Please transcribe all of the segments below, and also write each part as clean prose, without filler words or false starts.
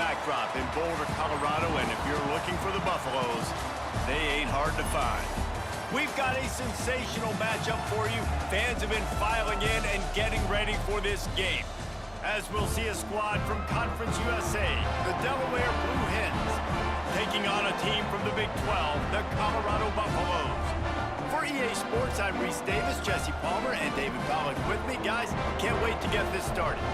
backdrop in Boulder, Colorado, and if you're looking for the Buffaloes, they ain't hard to find. We've got a sensational matchup for you. Fans have been filing in and getting ready for this game, as we'll see a squad from Conference USA, the Delaware Blue Hens, taking on a team from the Big 12, the Colorado Buffaloes. For EA Sports, I'm Reese Davis, Jesse Palmer, and David Pollack with me. Guys, can't wait to get this started.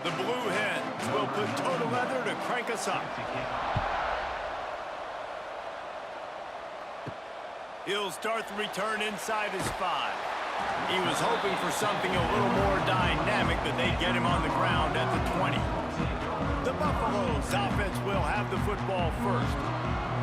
The Blue Hens will put total leather to crank us up. He'll start the return inside his 5. He was hoping for something a little more dynamic, but they get him on the ground at the 20. The Buffaloes offense will have the football first,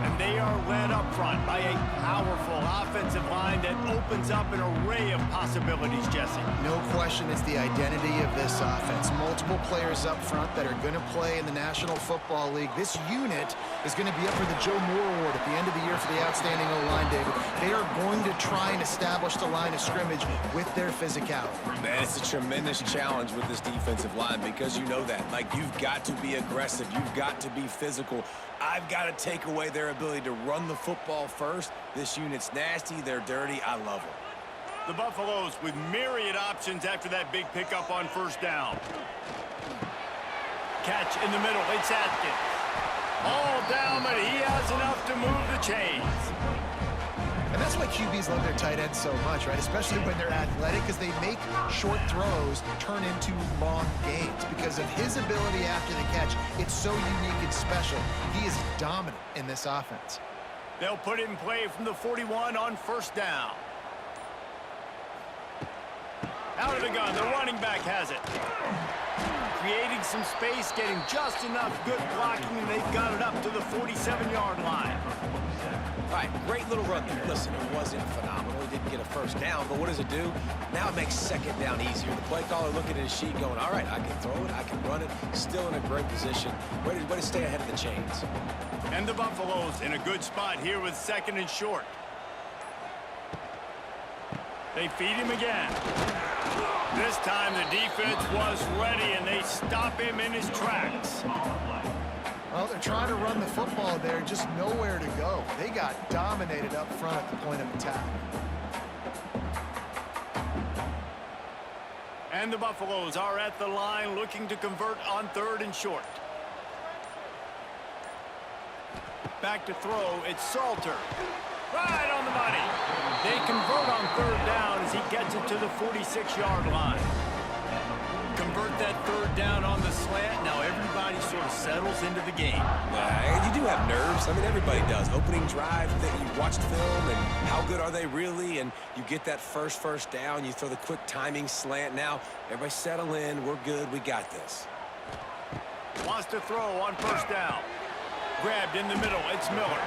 and they are led up front by a powerful offensive line that opens up an array of possibilities, Jesse. No question, it's the identity of this offense. Multiple players up front that are going to play in the National Football League. This unit is going to be up for the Joe Moore Award at the end of the year for the outstanding O-line, David. They are going to try and establish the line of scrimmage with their physicality. Man, it's a tremendous challenge with this defensive line because you know that. Like, you've got to be aggressive. You've got to be physical. I've got to take away their ability to run the football first. This unit's nasty. They're dirty. I love them. The Buffaloes with myriad options after that big pickup on first down. Catch in the middle. It's Atkins. All down, but he has enough to move the chains. And that's why QBs love their tight ends so much, right? Especially when they're athletic, because they make short throws turn into long gains. Because of his ability after the catch, it's so unique and special. He is dominant in this offense. They'll put it in play from the 41 on first down. Out of the gun, the running back has it. Creating some space, getting just enough good blocking, and they've got it up to the 47-yard line. All right, great little run there. Listen, it wasn't phenomenal. He didn't get a first down, but what does it do? Now it makes second down easier. The play caller looking at his sheet going, all right, I can throw it, I can run it. Still in a great position. Way to stay ahead of the chains. And the Buffaloes in a good spot here with second and short. They feed him again. This time the defense was ready, and they stop him in his tracks. Well, they're trying to run the football there, just nowhere to go. They got dominated up front at the point of attack. And the Buffaloes are at the line looking to convert on third and short. Back to throw, it's Salter. Right on the money. They convert on third down as he gets it to the 46-yard line. Convert that third down on the slant. Now everybody sort of settles into the game. You do have nerves. I mean, everybody does. Opening drive, that you watched film, and how good are they really? And you get that first down. You throw the quick timing slant. Now, everybody settle in. We're good. We got this. Wants to throw on first down. Grabbed in the middle. It's Miller.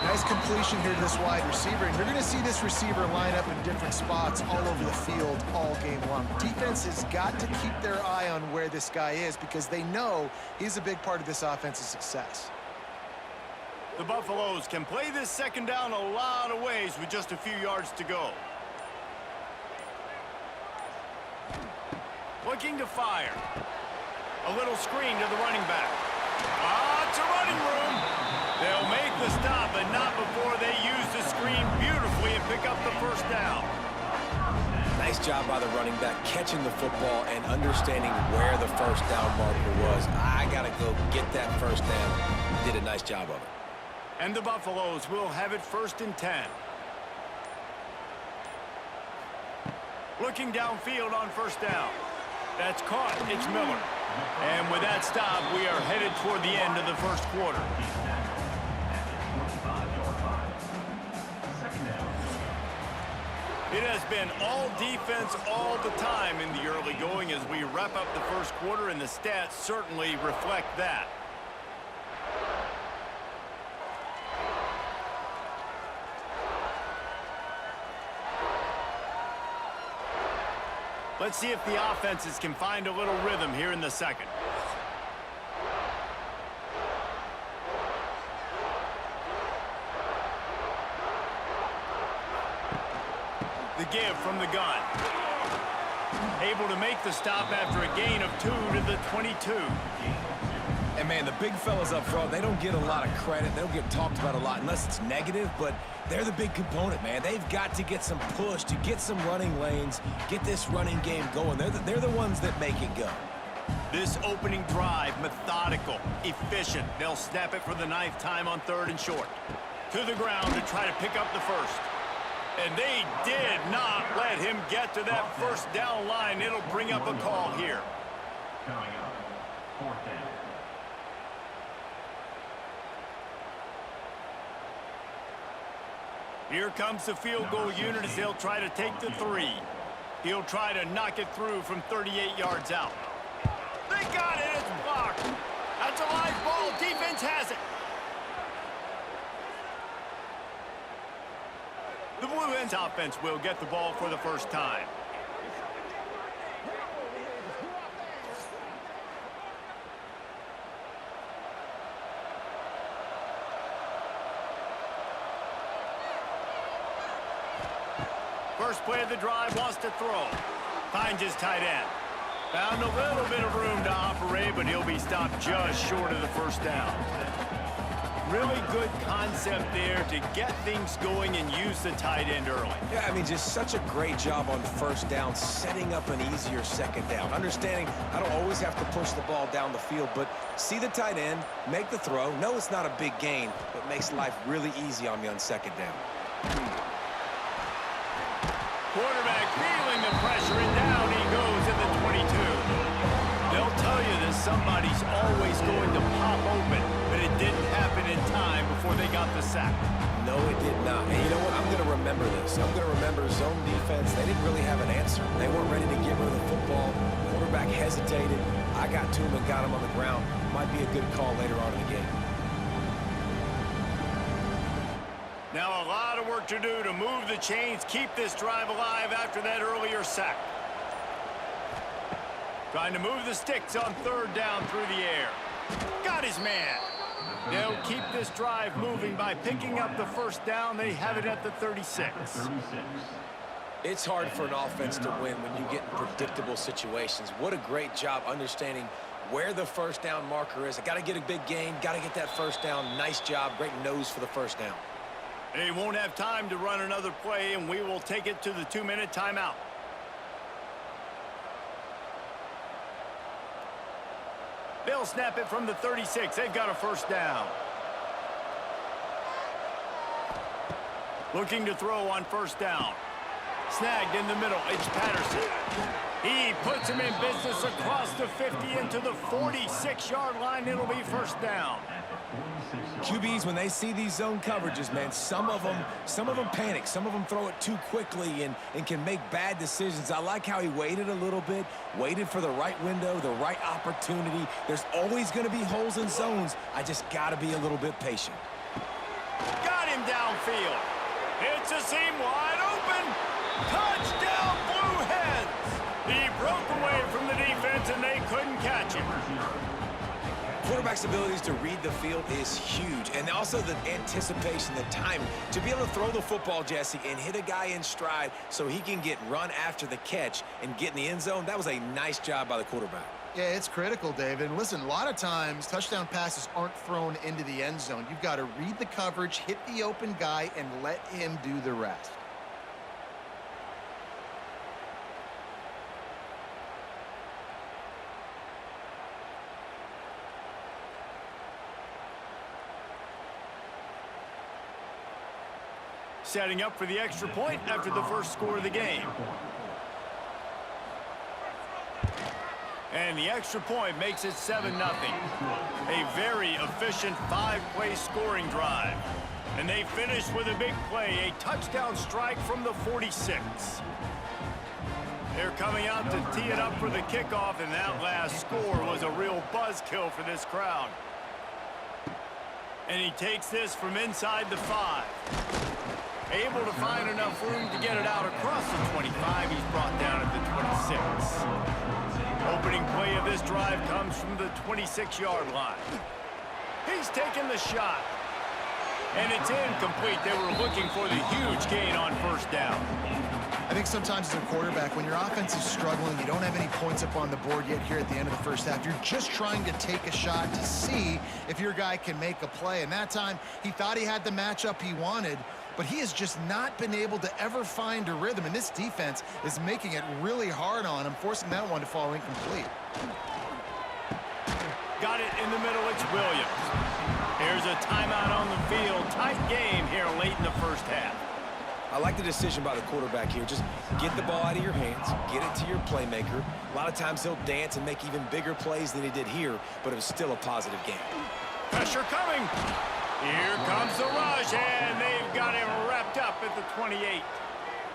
Nice completion here to this wide receiver. And you're going to see this receiver line up in different spots all over the field all game long. Defense has got to keep their eye on where this guy is because they know he's a big part of this offense's success. The Buffaloes can play this second down a lot of ways with just a few yards to go. Looking to fire. A little screen to the running back. It's a running room. They'll make the stop, but not before they use the screen beautifully and pick up the first down. Nice job by the running back catching the football and understanding where the first down marker was. I got to go get that first down. Did a nice job of it. And the Buffaloes will have it first and 10. Looking downfield on first down. That's caught. It's Miller. And with that stop, we are headed toward the end of the first quarter. It has been all defense all the time in the early going as we wrap up the first quarter, and the stats certainly reflect that. Let's see if the offenses can find a little rhythm here in the second. The give from the gun. Able to make the stop after a gain of 2 to the 22. And, man, the big fellas up front, they don't get a lot of credit. They don't get talked about a lot unless it's negative, but they're the big component, man. They've got to get some push to get some running lanes, get this running game going. They're the ones that make it go. This opening drive, methodical, efficient. They'll snap it for the 9th time on 3rd and short. To the ground to try to pick up the first. And they did not let him get to that first down line. It'll bring up a call here. Coming up, 4th down. Here comes the field goal unit as they'll try to take the 3. He'll try to knock it through from 38 yards out. They got it. It's blocked. That's a live ball. Defense has it. The Blue Hens offense will get the ball for the first time. First play of the drive, wants to throw. Finds his tight end. Found a little bit of room to operate, but he'll be stopped just short of the first down. Really good concept there to get things going and use the tight end early. Yeah, I mean, just such a great job on first down, setting up an easier second down. Understanding I don't always have to push the ball down the field, but see the tight end, make the throw. No, it's not a big gain, but makes life really easy on me on second down. Quarterback feeling the pressure, and down he goes at the 22. They'll tell you that somebody's always going to pop open, but it didn't happen in time before they got the sack. No, it did not. And you know what? I'm going to remember this. I'm going to remember zone defense. They didn't really have an answer. They weren't ready to get rid of the football. Quarterback hesitated. I got to him and got him on the ground. Might be a good call later on in the game. Now a lot of work to do to move the chains, keep this drive alive after that earlier sack. Trying to move the sticks on 3rd down through the air. Got his man. They'll keep this drive moving by picking up the first down. They have it at the 36. It's hard for an offense to win when you get in predictable situations. What a great job understanding where the first down marker is. I got to get a big gain, got to get that first down. Nice job, great nose for the first down. They won't have time to run another play, and we will take it to the 2-minute timeout. They'll snap it from the 36. They've got a first down. Looking to throw on first down. Snagged in the middle. It's Patterson. He puts him in business across the 50 into the 46-yard line. It'll be first down. QBs, when they see these zone coverages, man, some of them panic. Some of them throw it too quickly and can make bad decisions. I like how he waited a little bit, waited for the right window, the right opportunity. There's always going to be holes in zones. I just got to be a little bit patient. Got him downfield. It's a seam wide open. Touchdown, Blue Hens. He broke away from the defense, and they couldn't catch him. Quarterback's abilities to read the field is huge, and also the anticipation, the time to be able to throw the football, Jesse, and hit a guy in stride so he can get run after the catch and get in the end zone. That was a nice job by the quarterback. Yeah, it's critical, David. And listen, a lot of times touchdown passes aren't thrown into the end zone. You've got to read the coverage, hit the open guy, and let him do the rest. Setting up for the extra point after the first score of the game. And the extra point makes it 7-0. A very efficient 5-play scoring drive. And they finish with a big play, a touchdown strike from the 46. They're coming out to tee it up for the kickoff, and that last score was a real buzzkill for this crowd. And he takes this from inside the 5. Able to find enough room to get it out across the 25. He's brought down at the 26. Opening play of this drive comes from the 26-yard line. He's taking the shot. And it's incomplete. They were looking for the huge gain on first down. I think sometimes as a quarterback, when your offense is struggling, you don't have any points up on the board yet here at the end of the first half. You're just trying to take a shot to see if your guy can make a play. And that time, he thought he had the matchup he wanted, but he has just not been able to ever find a rhythm. And this defense is making it really hard on him, forcing that one to fall incomplete. Got it in the middle. It's Williams. Here's a timeout on the field. Tight game here late in the first half. I like the decision by the quarterback here. Just get the ball out of your hands, get it to your playmaker. A lot of times he'll dance and make even bigger plays than he did here, but it was still a positive game. Pressure coming. Here comes the rush, and they've got him wrapped up at the 28.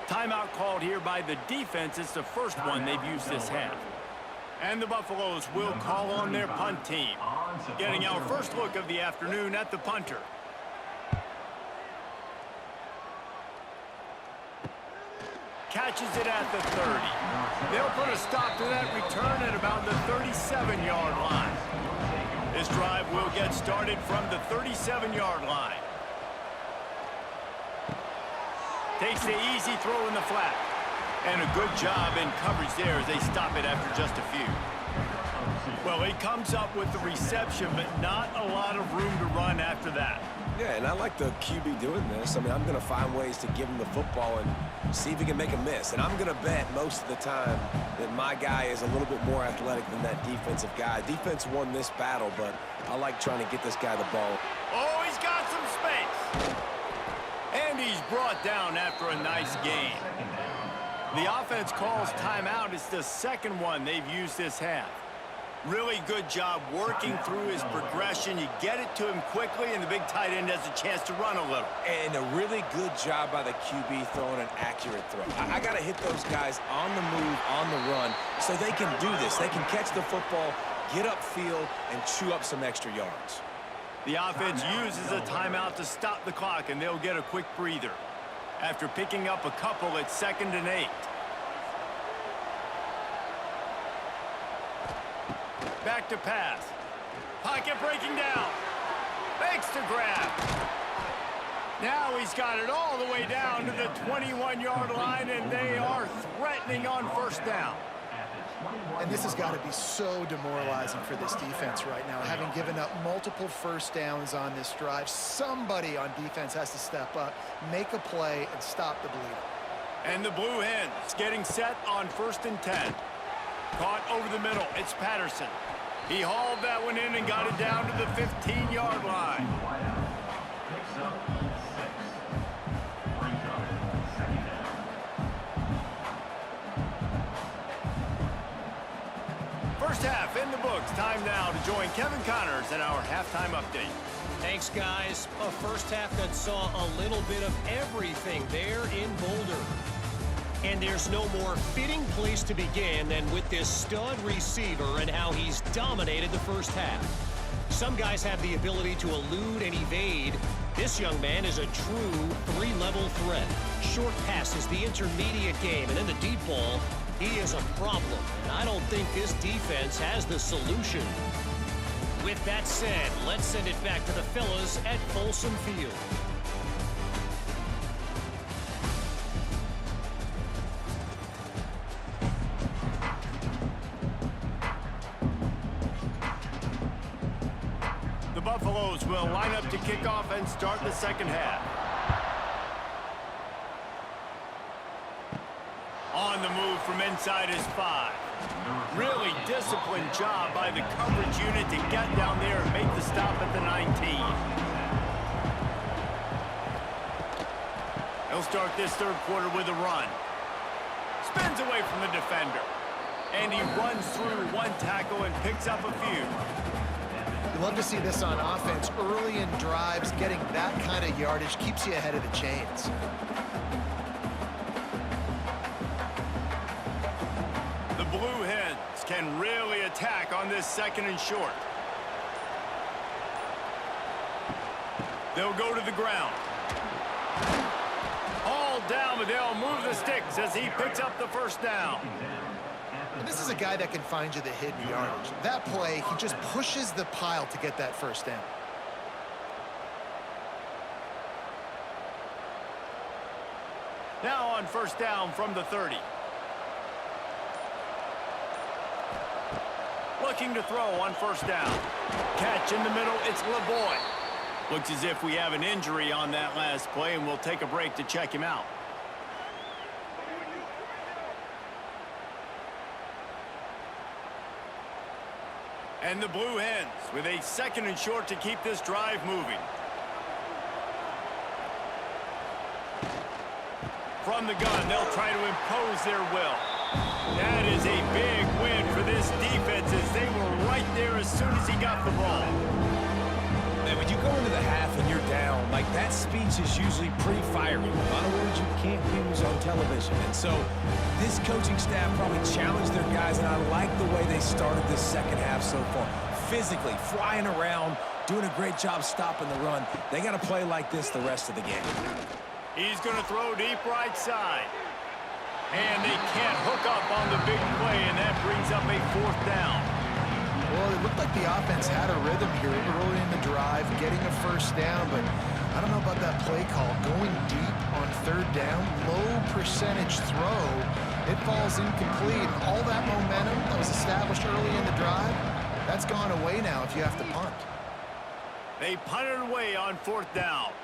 Timeout called here by the defense. It's the first one they've used this half. And the Buffaloes will call on their punt team. Getting our first look of the afternoon at the punter. Catches it at the 30. They'll put a stop to that return at about the 37-yard line. This drive will get started from the 37-yard line. Takes the easy throw in the flat. And a good job in coverage there as they stop it after just a few. Well, he comes up with the reception, but not a lot of room to run after that. Yeah, and I like the QB doing this. I mean, I'm going to find ways to give him the football and see if he can make a miss. And I'm going to bet most of the time that my guy is a little bit more athletic than that defensive guy. Defense won this battle, but I like trying to get this guy the ball. Oh, he's got some space. And he's brought down after a nice gain. The offense calls timeout. It's the second one they've used this half. Really good job working through his progression. You get it to him quickly, and the big tight end has a chance to run a little. And a really good job by the QB throwing an accurate throw. I got to hit those guys on the move, on the run, so they can do this. They can catch the football, get upfield, and chew up some extra yards. The offense uses a timeout to stop the clock, and they'll get a quick breather. After picking up a couple at 2nd and 8. Back to pass. Pocket breaking down. Fakes to grab. Now he's got it all the way down to the 21-yard line, and they are threatening on first down. And this has got to be so demoralizing for this defense right now. Having given up multiple first downs on this drive, somebody on defense has to step up, make a play, and stop the bleeding. And the Blue Hens getting set on 1st and 10. Caught over the middle. It's Patterson. He hauled that one in and got it down to the 15-yard line. First half in the books. Time now to join Kevin Connors in our halftime update. Thanks, guys. A first half that saw a little bit of everything there in Boulder. And there's no more fitting place to begin than with this stud receiver and how he's dominated the first half. Some guys have the ability to elude and evade. This young man is a true three-level threat. Short passes, the intermediate game, and then the deep ball, he is a problem. And I don't think this defense has the solution. With that said, let's send it back to the fellas at Folsom Field. The Buffaloes will line up to kick off and start the second half. On the move from inside his 5. Really disciplined job by the coverage unit to get down there and make the stop at the 19. He'll start this third quarter with a run. Spins away from the defender. And he runs through one tackle and picks up a few. You love to see this on offense. Early in drives, getting that kind of yardage keeps you ahead of the chains. The Blue Hens can really attack on this 2nd and short. They'll go to the ground. All down, but they'll move the sticks as he picks up the first down. And this is a guy that can find you the hidden yardage. That play, he just pushes the pile to get that first down. Now on first down from the 30. Looking to throw on first down. Catch in the middle, it's LeBoy. Looks as if we have an injury on that last play, and we'll take a break to check him out. And the Blue Hens with a 2nd and short to keep this drive moving. From the gun, they'll try to impose their will. That is a big win for this defense as they were right there as soon as he got the ball. Man, when you go into the half and you're down, like that speech is usually pretty fiery. A lot of words you can't use on television. And so this coaching staff probably challenged their guys, and I like the way they started this second half so far. Physically, flying around, doing a great job stopping the run. They got to play like this the rest of the game. He's going to throw deep right side. And they can't hook up on the big play, and that brings up a 4th down. Well, it looked like the offense had a rhythm here early in the drive, getting a first down, but I don't know about that play call. Going deep on 3rd down, low percentage throw, it falls incomplete. All that momentum that was established early in the drive, that's gone away now if you have to punt. They punted away on 4th down.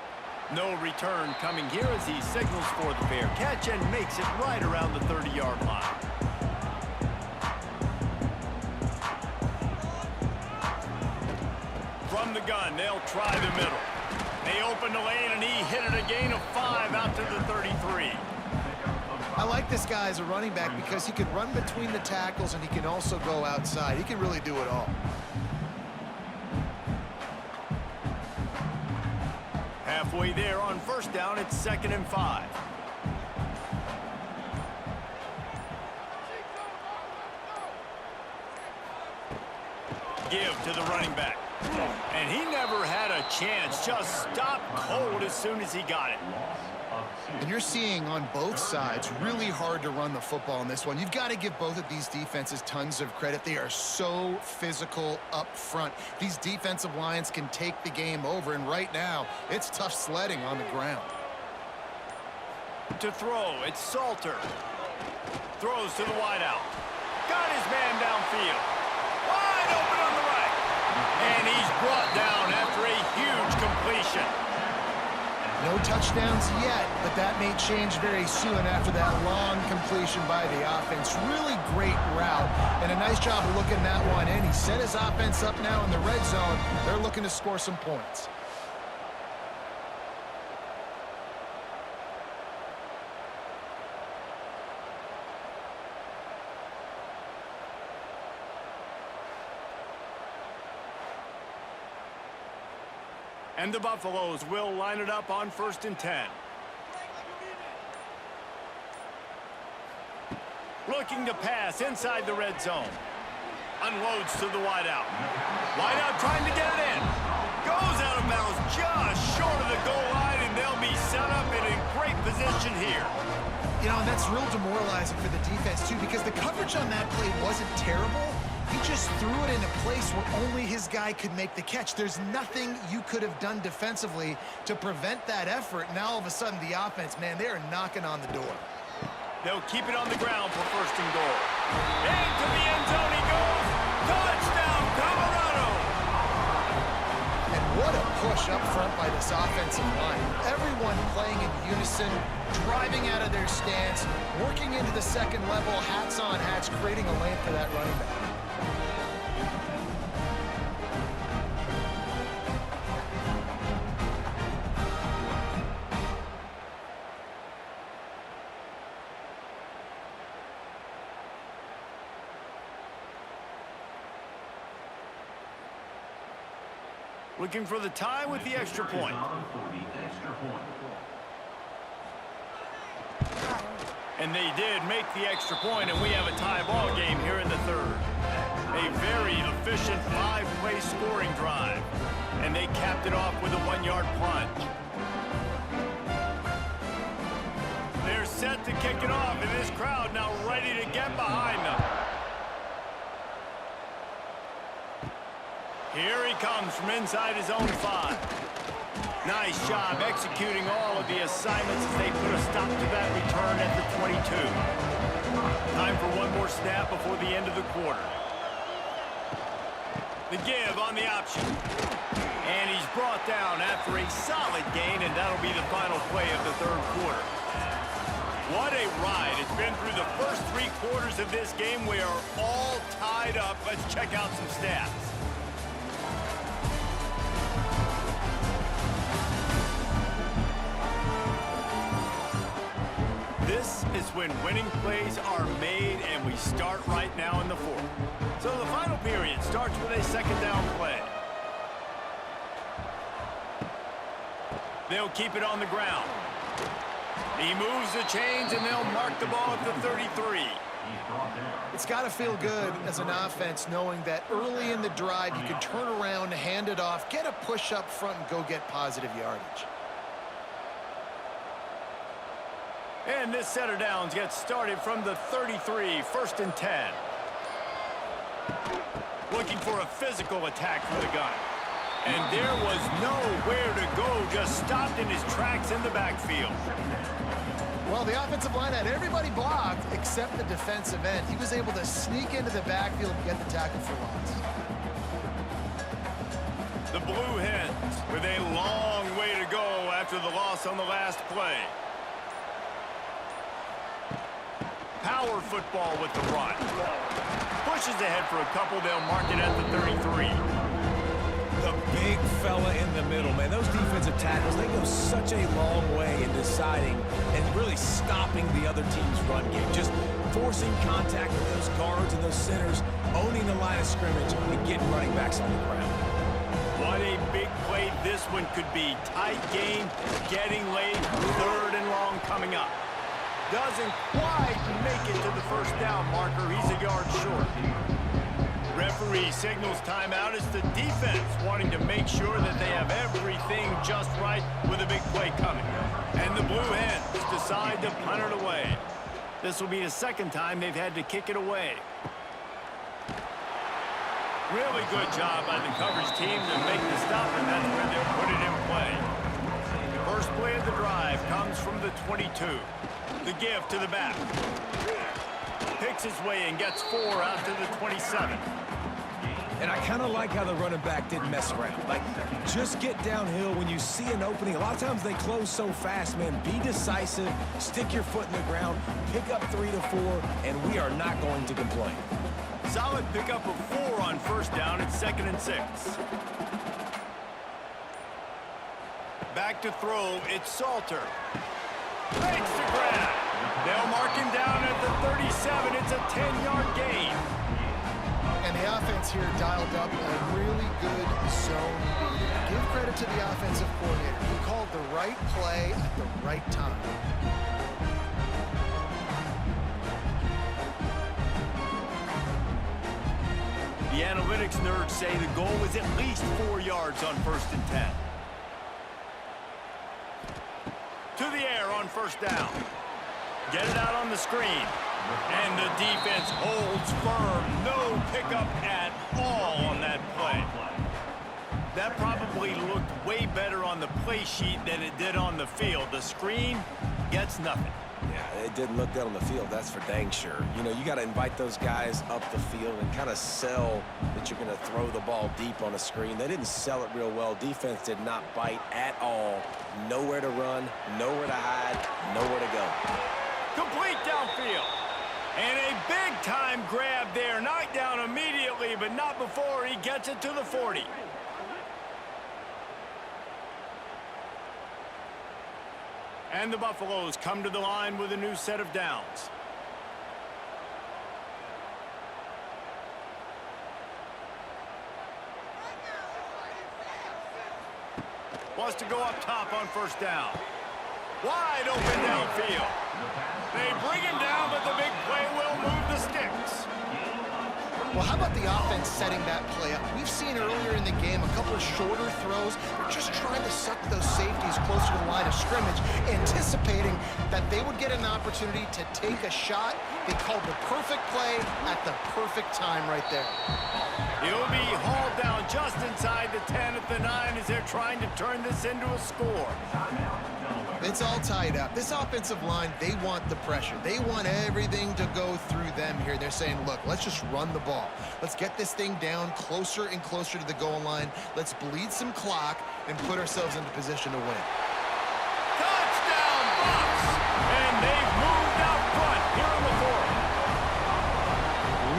No return coming here as he signals for the fair catch and makes it right around the 30-yard line. From the gun, they'll try the middle. They open the lane, and he hit it a gain of 5 out to the 33. I like this guy as a running back because he can run between the tackles and he can also go outside. He can really do it all. Halfway there on first down, it's 2nd and 5. Give to the running back. And he never had a chance. Just stopped cold as soon as he got it. And you're seeing on both sides really hard to run the football in this one. You've got to give both of these defenses tons of credit. They are so physical up front. These defensive lines can take the game over, and right now it's tough sledding on the ground. To throw, it's Salter. Throws to the wideout. Got his man downfield. Wide open on the right. And he's brought down after a huge completion. No touchdowns yet, but that may change very soon after that long completion by the offense. Really great route, and a nice job of looking that one in. He set his offense up now in the red zone. They're looking to score some points. And the Buffaloes will line it up on 1st and 10. Looking to pass inside the red zone. Unloads to the wideout. Wideout trying to get it in. Goes out of bounds just short of the goal line, and they'll be set up in a great position here. You know, and that's real demoralizing for the defense, too, because the coverage on that play wasn't terrible. He just threw it in a place where only his guy could make the catch. There's nothing you could have done defensively to prevent that effort. Now, all of a sudden, the offense, man, they are knocking on the door. They'll keep it on the ground for 1st and goal. Into the end zone he goes. Touchdown, Colorado! And what a push up front by this offensive line. Everyone playing in unison, driving out of their stance, working into the second level, hats on hats, creating a lane for that running back. Looking for the tie with the extra point. And they did make the extra point, and we have a tie ball game here in the 3rd. A very efficient 5-play scoring drive. And they capped it off with a 1-yard plunge. They're set to kick it off, and this crowd now ready to get behind them. Here he comes from inside his own 5. Nice job executing all of the assignments as they put a stop to that return at the 22. Time for one more snap before the end of the quarter. The give on the option. And he's brought down after a solid gain, and that'll be the final play of the third quarter. What a ride. It's been through the first 3 quarters of this game. We are all tied up. Let's check out some stats. This is when winning plays are made, and we start right now in the fourth. So the final period starts with a second down play. They'll keep it on the ground. He moves the chains, and they'll mark the ball at the 33. It's got to feel good as an offense knowing that early in the drive you can turn around, hand it off, get a push up front, and go get positive yardage. And this set of downs gets started from the 33, 1st and 10. Looking for a physical attack for the gun. And there was nowhere to go, just stopped in his tracks in the backfield. Well, the offensive line had everybody blocked except the defensive end. He was able to sneak into the backfield and get the tackle for loss. The Blue Hens with a long way to go after the loss on the last play. Power football with the run. Pushes ahead for a couple. They'll mark it at the 33. The big fella in the middle, man. Those defensive tackles, they go such a long way in deciding and really stopping the other team's run game. Just forcing contact with those guards and those centers, owning the line of scrimmage, and getting running backs on the ground. What a big play this one could be. Tight game, getting late, 3rd and long coming up. Doesn't quite make it to the first down marker. He's a yard short. Referee signals timeout. It's the defense wanting to make sure that they have everything just right with a big play coming. And the Blue Hens decide to punt it away. This will be the second time they've had to kick it away. Really good job by the coverage team to make the stop, and that's where they'll put it in play. First play of the drive comes from the 22. The give to the back. Picks his way and gets 4 out to the 27. And I kind of like how the running back didn't mess around. Like, just get downhill when you see an opening. A lot of times they close so fast, man. Be decisive, stick your foot in the ground, pick up 3 to 4, and we are not going to complain. Solid pickup of 4 on first down. It's 2nd and 6. Back to throw. It's Salter. Makes the grab. They'll mark him down at the 37. It's a 10-yard gain. And the offense here dialed up a really good zone read. Give credit to the offensive coordinator. He called the right play at the right time. The analytics nerds say the goal is at least 4 yards on 1st and 10. To the air on first down. Get it out on the screen. And the defense holds firm. No pickup at all on that play. That probably looked way better on the play sheet than it did on the field. The screen gets nothing. Yeah, it didn't look good on the field, that's for dang sure. You know, you got to invite those guys up the field and kind of sell that you're going to throw the ball deep on a screen. They didn't sell it real well. Defense did not bite at all. Nowhere to run, nowhere to hide, nowhere to go. Complete downfield. And a big-time grab there. Knocked down immediately, but not before he gets it to the 40. And the Buffaloes come to the line with a new set of downs. Wants to go up top on first down. Wide open downfield. They bring him down, but the big play will move the sticks. Well, how about the offense setting that play up? We've seen earlier in the game a couple of shorter throws. They're just trying to suck those safeties closer to the line of scrimmage. anticipating that they would get an opportunity to take a shot. They called the perfect play at the perfect time right there. He'll be hauled down just inside the 10 at the 9 as they're trying to turn this into a score. It's all tied up. This offensive line, they want the pressure. They want everything to go through them here. They're saying, look, let's just run the ball. Let's get this thing down closer and closer to the goal line. Let's bleed some clock and put ourselves into position to win. Touchdown, Bucks! And they've moved out front here in the fourth.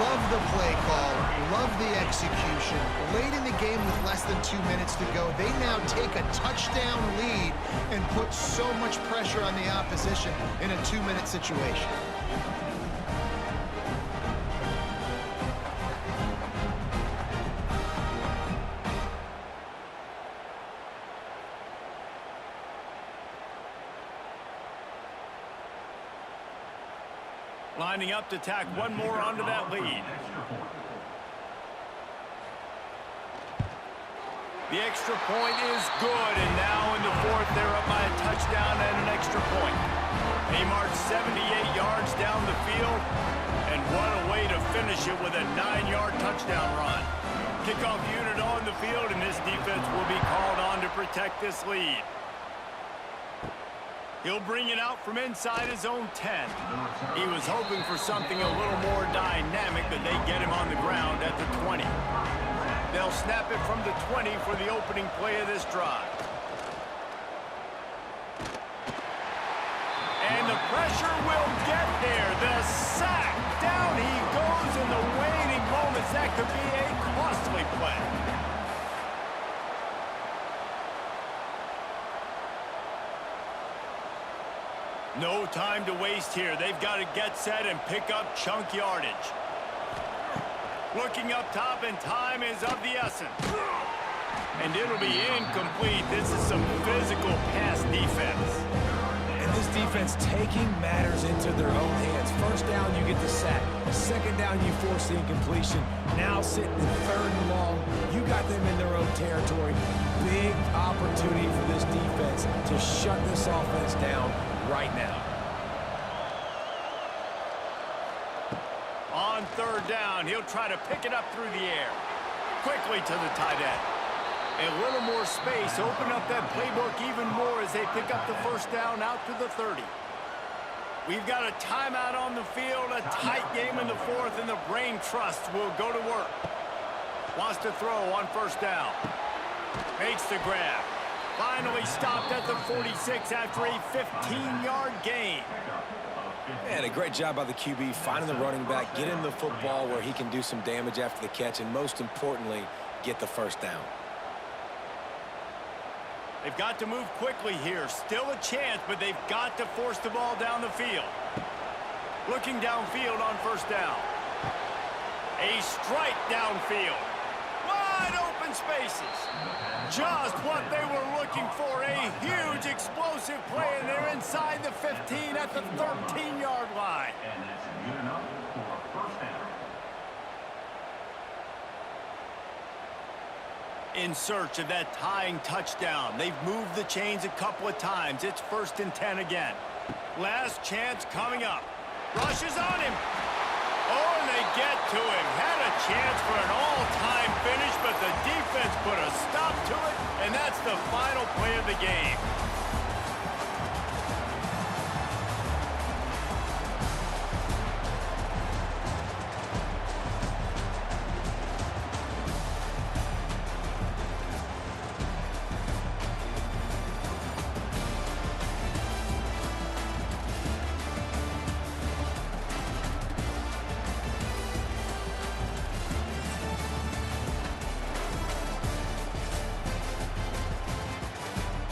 Love the play call. Love the execution. Late in the game with less than 2 minutes to go, they now take a touchdown lead and put so much pressure on the opposition in a 2-minute situation. Lining up to tack one more onto that lead. The extra point is good, and now in the fourth, they're up by a touchdown and an extra point. They march 78 yards down the field, and what a way to finish it with a 9-yard touchdown run. Kickoff unit on the field, and this defense will be called on to protect this lead. He'll bring it out from inside his own 10. He was hoping for something a little more dynamic, but they get him on the ground at the 20. They'll snap it from the 20 for the opening play of this drive. And the pressure will get there. The sack. Down he goes in the waning moments. That could be a costly play. No time to waste here. They've got to get set and pick up chunk yardage. Looking up top, and time is of the essence. And it'll be incomplete. This is some physical pass defense. And this defense taking matters into their own hands. First down, you get the sack. Second down, you force the incompletion. Now sitting in third and long, you got them in their own territory. Big opportunity for this defense to shut this offense down right now. On third down, he'll try to pick it up through the air. Quickly to the tight end. A little more space, open up that playbook even more as they pick up the first down out to the 30. We've got a timeout on the field, a tight game in the fourth, and the brain trust will go to work. Wants to throw on first down. Makes the grab. Finally stopped at the 46 after a 15-yard gain. And a great job by the QB finding the running back, getting the football where he can do some damage after the catch, and most importantly, get the first down. They've got to move quickly here. Still a chance, but they've got to force the ball down the field. Looking downfield on first down. A strike downfield. Wide open spaces. Just what they were looking for. A huge explosive play, and they're inside the 15 at the 13-yard line. And that's good enough for a first down. In search of that tying touchdown. They've moved the chains a couple of times. It's 1st and 10 again. Last chance coming up. Rushes on him. Oh, and they get to him. Had a chance for an all-time finish, but the defense put a stop to it, and that's the final play of the game.